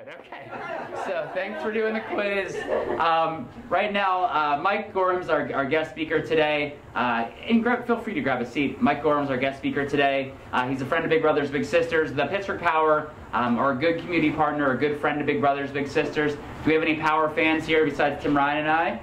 good, okay. So thanks for doing the quiz. Right now, Mike Gorham's our guest speaker today. And feel free to grab a seat. Mike Gorham's our guest speaker today. He's a friend of Big Brothers Big Sisters. The Pittsburgh Power are a good community partner, a good friend of Big Brothers Big Sisters. Do we have any Power fans here besides Tim Ryan and I?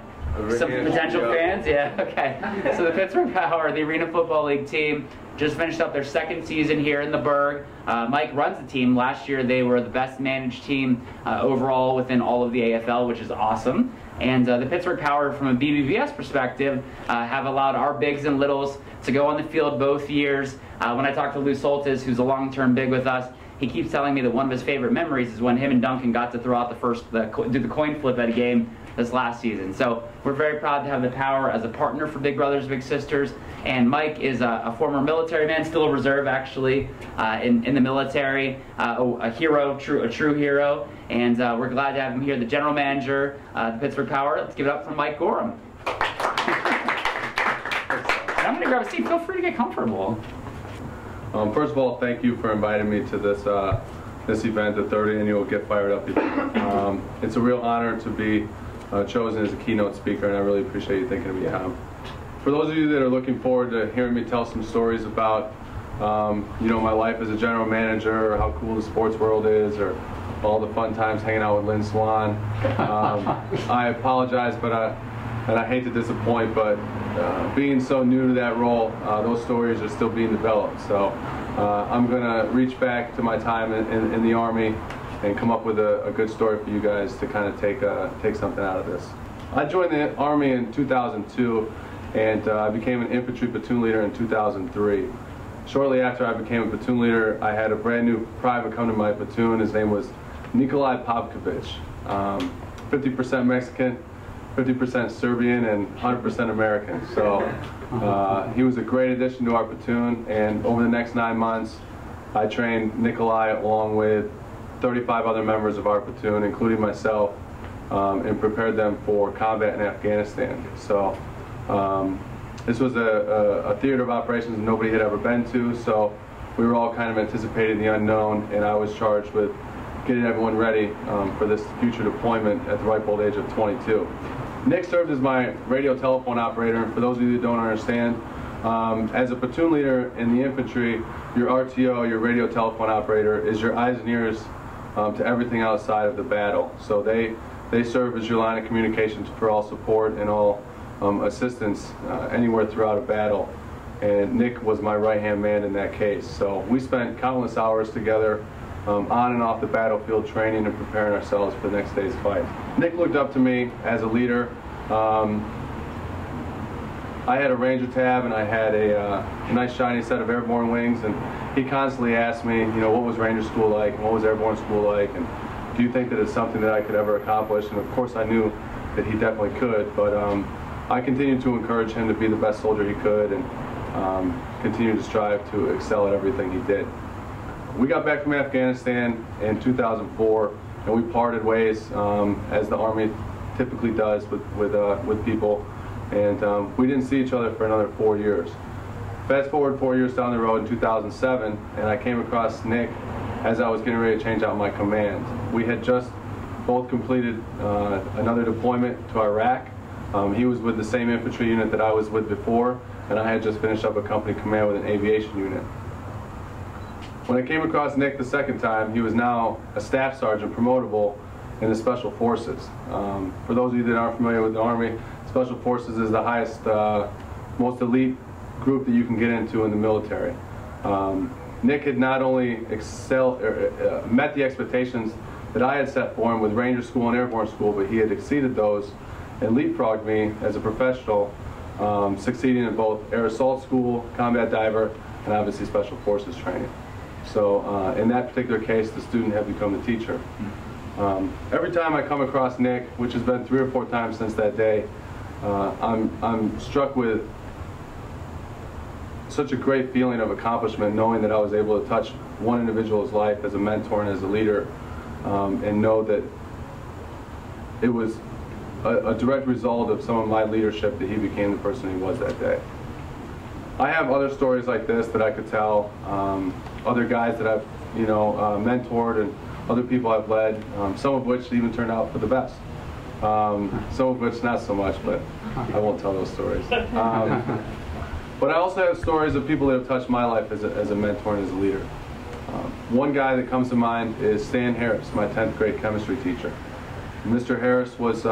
Some potential fans? Yeah, okay. So the Pittsburgh Power, the Arena Football League team, just finished up their second season here in the Burgh. Mike runs the team. Last year they were the best managed team overall within all of the AFL, which is awesome. And the Pittsburgh Power, from a bbbs perspective, have allowed our bigs and littles to go on the field both years. When I talked to Lou Soltis, who's a long-term big with us, he keeps telling me that one of his favorite memories is when him and Duncan got to throw out do the coin flip at a game this last season. So we're very proud to have the Power as a partner for Big Brothers Big Sisters. And Mike is a former military man, still a reserve actually, in the military, a hero, a true hero. And we're glad to have him here, the general manager of the Pittsburgh Power. Let's give it up for Mike Gorham. And I'm going to grab a seat. Feel free to get comfortable. First of all, thank you for inviting me to this this event, the 3rd annual Get Fired Up event. It's a real honor to be chosen as a keynote speaker, and I really appreciate you thinking of me. For those of you that are looking forward to hearing me tell some stories about my life as a general manager, or how cool the sports world is, or all the fun times hanging out with Lynn Swan, I apologize, and I hate to disappoint, but being so new to that role, those stories are still being developed. So I'm going to reach back to my time in the Army and come up with a good story for you guys to kind of take something out of this. I joined the Army in 2002, and I became an infantry platoon leader in 2003. Shortly after I became a platoon leader, I had a brand new private come to my platoon. His name was Nikolai Pavkovic, 50% Mexican, 50% Serbian, and 100% American. So he was a great addition to our platoon, and over the next 9 months, I trained Nikolai along with 35 other members of our platoon, including myself, and prepared them for combat in Afghanistan. So this was a theater of operations nobody had ever been to, so we were all kind of anticipating the unknown, and I was charged with getting everyone ready for this future deployment at the ripe old age of 22. Nick served as my radio telephone operator, and for those of you that don't understand, as a platoon leader in the infantry, your RTO, your radio telephone operator, is your eyes and ears to everything outside of the battle. So they serve as your line of communications for all support and all assistance anywhere throughout a battle. And Nick was my right-hand man in that case. So we spent countless hours together on and off the battlefield, training and preparing ourselves for the next day's fight. Nick looked up to me as a leader. I had a Ranger tab, and I had a nice shiny set of airborne wings, and he constantly asked me, what was Ranger school like, and what was airborne school like, and do you think that it's something that I could ever accomplish? And of course I knew that he definitely could, but I continued to encourage him to be the best soldier he could, and continue to strive to excel at everything he did. We got back from Afghanistan in 2004, and we parted ways, as the Army typically does with people, and we didn't see each other for another 4 years. Fast forward 4 years down the road in 2007, and I came across Nick as I was getting ready to change out my command. We had just both completed another deployment to Iraq. He was with the same infantry unit that I was with before, and I had just finished up a company command with an aviation unit. When I came across Nick the second time, he was now a staff sergeant promotable in the Special Forces. For those of you that aren't familiar with the Army, Special Forces is the highest, most elite group that you can get into in the military. Nick had not only met the expectations that I had set for him with Ranger School and Airborne School, but he had exceeded those and leapfrogged me as a professional, succeeding in both Air Assault School, Combat Diver, and obviously Special Forces training. So in that particular case, the student had become the teacher. Every time I come across Nick, which has been 3 or 4 times since that day, I'm struck with such a great feeling of accomplishment, knowing that I was able to touch one individual's life as a mentor and as a leader, and know that it was a direct result of some of my leadership that he became the person he was that day. I have other stories like this that I could tell, other guys that I've mentored, and other people I've led, some of which even turned out for the best. Some of which not so much, but I won't tell those stories. But I also have stories of people that have touched my life as a mentor and as a leader. One guy that comes to mind is Stan Harris, my 10th grade chemistry teacher. Mr. Harris was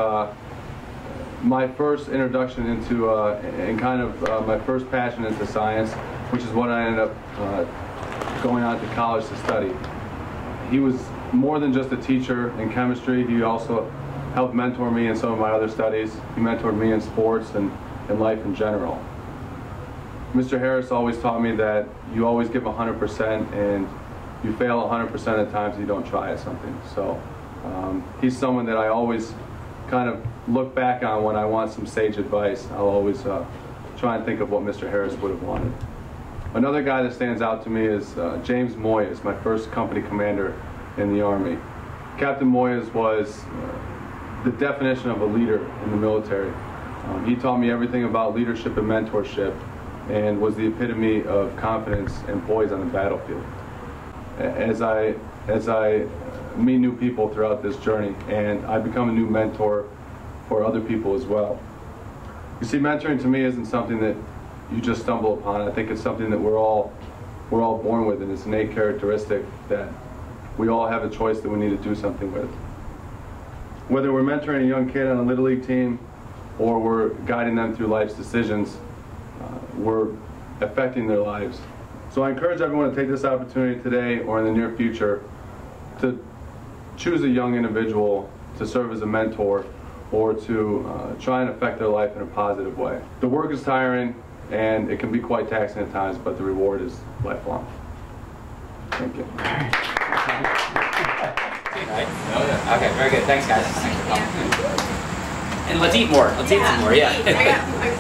my first introduction into, and kind of my first passion into science, which is what I ended up going on to college to study. He was more than just a teacher in chemistry. He also helped mentor me in some of my other studies. He mentored me in sports and in life in general. Mr. Harris always taught me that you always give 100% and you fail 100% of the times you don't try at something. So he's someone that I always kind of look back on when I want some sage advice. I'll always try and think of what Mr. Harris would have wanted. Another guy that stands out to me is James Moyes, my first company commander in the Army. Captain Moyes was the definition of a leader in the military. He taught me everything about leadership and mentorship and was the epitome of confidence and poise on the battlefield. As I meet new people throughout this journey, and I become a new mentor for other people as well. You see, mentoring to me isn't something that you just stumble upon. I think it's something that we're all born with, and it's an innate characteristic that we all have a choice that we need to do something with. Whether we're mentoring a young kid on a Little League team or we're guiding them through life's decisions, we're affecting their lives. So I encourage everyone to take this opportunity today or in the near future to choose a young individual to serve as a mentor or to try and affect their life in a positive way. The work is tiring and it can be quite taxing at times, but the reward is lifelong. Thank you. Okay, very good. Thanks, guys. And let's eat more. Let's eat some more, yeah.